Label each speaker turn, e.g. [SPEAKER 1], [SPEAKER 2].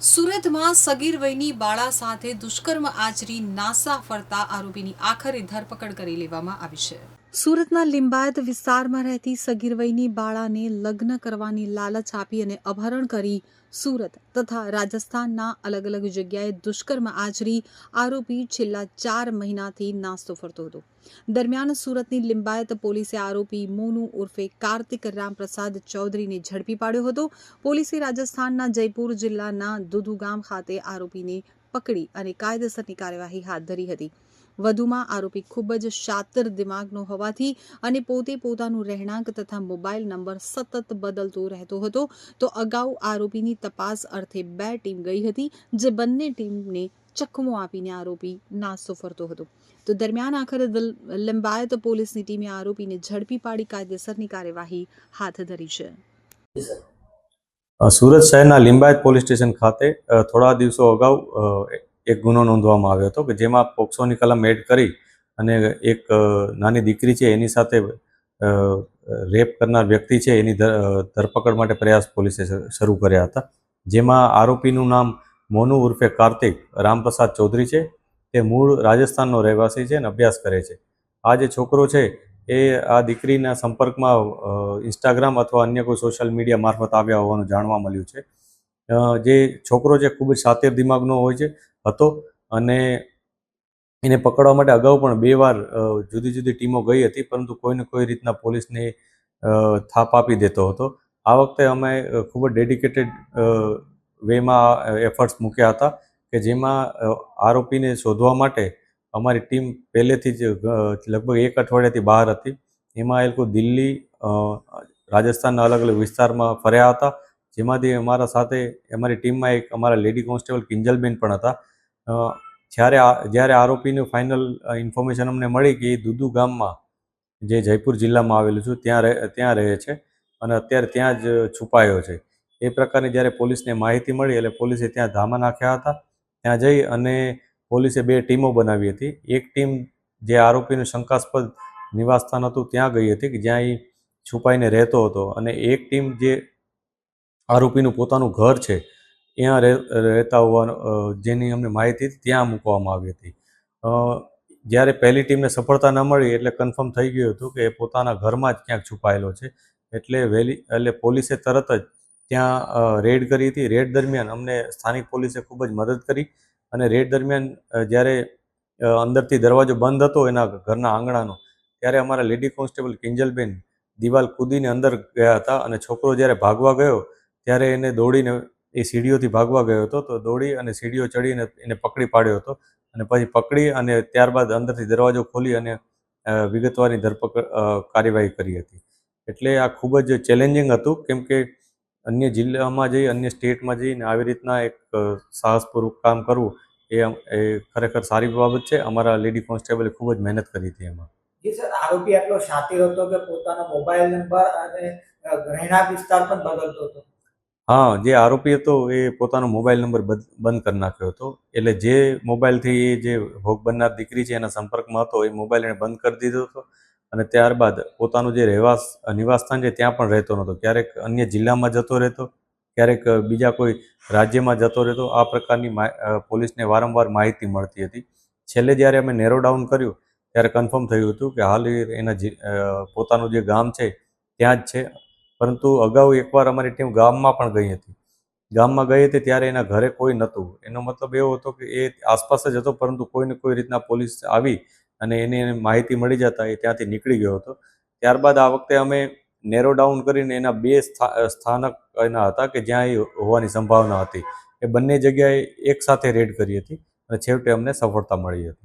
[SPEAKER 1] સુરતમાં સગીર વયની બાળા સાથે દુષ્કર્મ આચરી નાસા ફરતા આરોપીની આખરે ધરપકડ કરી લેવામાં આવી છે. સુરતના લિંબાયત વિસ્તારમાં રહેતી સગીર વયની બાળાને લગ્ન કરવાની લાલચ આપી અને અપહરણ કરી સુરત તથા રાજસ્થાનના અલગ અલગ જગ્યાએ દુષ્કર્મ આચરી આરોપી છેલ્લા 4 મહિનાથી નાસ્તો ફરતો હતો. દરમિયાન સુરતની લિંબાયત પોલીસે આરોપી મોનુ ઉર્ફે કાર્તિક રામપ્રસાદ ચૌધરીને ઝડપી પાડ્યો હતો. પોલીસે રાજસ્થાનના જયપુર જિલ્લાના દુધુ ગામ ખાતે આરોપીને પકડી અને કાયદેસરની કાર્યવાહી હાથ ધરી હતી. વધુમાં આરોપી ખૂબ જ શાતિર દિમાગનો હોવાથી અને પોતે પોતાનું રહેણાંક તથા મોબાઈલ નંબર સતત બદલતો રહેતો હતો. તો અગાઉ આરોપીની તપાસ અર્થે 2 ટીમ ગઈ હતી, જે બંને ટીમને ચકમો આપીને આરોપી નાસ્તો ફરતો હતો. તો દરમિયાન આખરે લિંબાયત પોલીસની ટીમે આરોપીને ઝડપી પાડી કાયદેસરની કાર્યવાહી હાથ ધરી છે.
[SPEAKER 2] સુરત શહેરના લિંબાયત પોલીસ સ્ટેશન ખાતે થોડા દિવસો અગાઉ એક ગુનો નોંધવામાં આવ્યો હતો કે જેમાં પોક્સોની કલમ એડ કરી અને એક નાની દીકરી છે એની સાથે રેપ કરનાર વ્યક્તિ છે એની ધરપકડ માટે પ્રયાસ પોલીસે શરૂ કર્યા હતા. જેમાં આરોપીનું નામ મોનુ ઉર્ફે કાર્તિક રામપ્રસાદ ચૌધરી છે. તે મૂળ રાજસ્થાનનો રહેવાસી છે અને અભ્યાસ કરે છે. આ જે છોકરો છે એ આ દીકરીના સંપર્કમાં ઇન્સ્ટાગ્રામ અથવા અન્ય કોઈ સોશિયલ મીડિયા મારફત આવ્યા હોવાનું જાણવા મળ્યું છે. જે છોકરો છે ખૂબ જ શાતિર દિમાગનો હતો અને એને પકડવા માટે અગાઉ પણ 2 વાર જુદી જુદી ટીમો ગઈ હતી, પરંતુ કોઈને કોઈ રીતના પોલીસને થાપ આપી દેતો હતો. આ વખતે અમે ખૂબ જ ડેડિકેટેડ વેમાં એફર્ટ્સ મૂક્યા હતા કે જેમાં આરોપીને શોધવા માટે અમારી ટીમ પહેલેથી જ લગભગ 1 અઠવાડિયાથી બહાર હતી. એમાં એ લોકો દિલ્હી, રાજસ્થાનના અલગ અલગ વિસ્તારમાં ફર્યા હતા, જેમાંથી અમારા સાથે અમારી ટીમમાં એક અમારા લેડી કોન્સ્ટેબલ કિંજલબેન પણ હતા. જ્યારે આરોપીનું ફાઇનલ ઇન્ફોર્મેશન અમને મળી કે એ દુધુ ગામમાં, જે જયપુર જિલ્લામાં આવેલું છે, ત્યાં રહે છે અને અત્યારે ત્યાં જ છુપાયો છે. એ પ્રકારની જ્યારે પોલીસને માહિતી મળી એટલે પોલીસે ત્યાં ધામા નાખ્યા હતા. ત્યાં જઈ અને પોલીસે 2 ટીમો બનાવી હતી. એક ટીમ જે આરોપીનું શંકાસ્પદ નિવાસસ્થાન હતું ત્યાં ગઈ હતી કે જ્યાં એ છુપાઈને રહેતો હતો, અને એક ટીમ જે આરોપીનું પોતાનું ઘર છે ત્યાં રહેતા હોવાનું જેની અમને માહિતી હતી ત્યાં મૂકવામાં આવી હતી. જ્યારે પહેલી ટીમને સફળતા ન મળી એટલે કન્ફર્મ થઈ ગયું હતું કે એ પોતાના ઘરમાં જ ક્યાંક છુપાયેલો છે. એટલે પોલીસે તરત જ ત્યાં રેડ કરી હતી. રેડ દરમિયાન અમને સ્થાનિક પોલીસે ખૂબ જ મદદ કરી અને રેડ દરમિયાન જ્યારે અંદરથી દરવાજો બંધ હતો એના ઘરના આંગણાનો, ત્યારે અમારા લેડી કોન્સ્ટેબલ કિંજલબેન દિવાલ કૂદીને અંદર ગયા હતા અને છોકરો જ્યારે ભાગવા ગયો ત્યારે એને દોડીને એ સીડીઓથી ભાગવા ગયો હતો. તો દોડી અને સીડીઓ ચડીને એને પકડી પાડ્યો હતો અને પછી પકડી અને ત્યારબાદ અંદરથી દરવાજો ખોલી અને વિગતવારની ધરપકડ કાર્યવાહી કરી હતી. એટલે આ ખૂબ જ ચેલેન્જિંગ હતું, કેમ કે અન્ય જિલ્લામાં જઈ, અન્ય સ્ટેટમાં જઈને આવી રીતના એક સાહસપૂર્વક કામ કરવું એ ખરેખર સારી બાબત છે. અમારા લેડી કોન્સ્ટેબલે ખૂબ જ મહેનત કરી હતી એમાં.
[SPEAKER 3] જી સર, આરોપી આટલો શાતિર હતો કે પોતાનો મોબાઈલ નંબર અને રહેણાંક વિસ્તાર પણ બદલતો હતો.
[SPEAKER 2] હા, જે આરોપી હતો એ પોતાનો મોબાઈલ નંબર બંધ કરી નાખ્યો હતો. એટલે જે મોબાઈલથી એ જે ભોગ બનનાર દીકરી છે એના સંપર્કમાં હતો એ મોબાઈલ એને બંધ કરી દીધો હતો અને ત્યારબાદ પોતાનું જે નિવાસસ્થાન છે ત્યાં પણ રહેતો નહોતો. ક્યારેક અન્ય જિલ્લામાં જતો રહેતો, ક્યારેક બીજા કોઈ રાજ્યમાં જતો રહેતો. આ પ્રકારની પોલીસને વારંવાર માહિતી મળતી હતી. છેલ્લે જ્યારે અમે નેરો ડાઉન કર્યું ત્યારે કન્ફર્મ થયું હતું કે હાલ એના પોતાનું જે ગામ છે ત્યાં જ છે. પરંતુ અગાઉ એકવાર અમારી ટીમ ગામમાં પણ ગઈ હતી. ગામમાં ગઈ હતી ત્યારે એના ઘરે કોઈ નહોતું. એનો મતલબ એવો હતો કે એ આસપાસ જ હતો, પરંતુ કોઈને કોઈ રીતના પોલીસ આવી અને એને માહિતી મળી જતા એ ત્યાંથી નીકળી ગયો હતો. ત્યારબાદ આ વખતે અમે નેરો ડાઉન કરીને એના 2 સ્થાનક એના હતા કે જ્યાં એ હોવાની સંભાવના હતી. એ બંને જગ્યાએ એક સાથે રેડ કરી હતી અને છેવટે અમને સફળતા મળી હતી.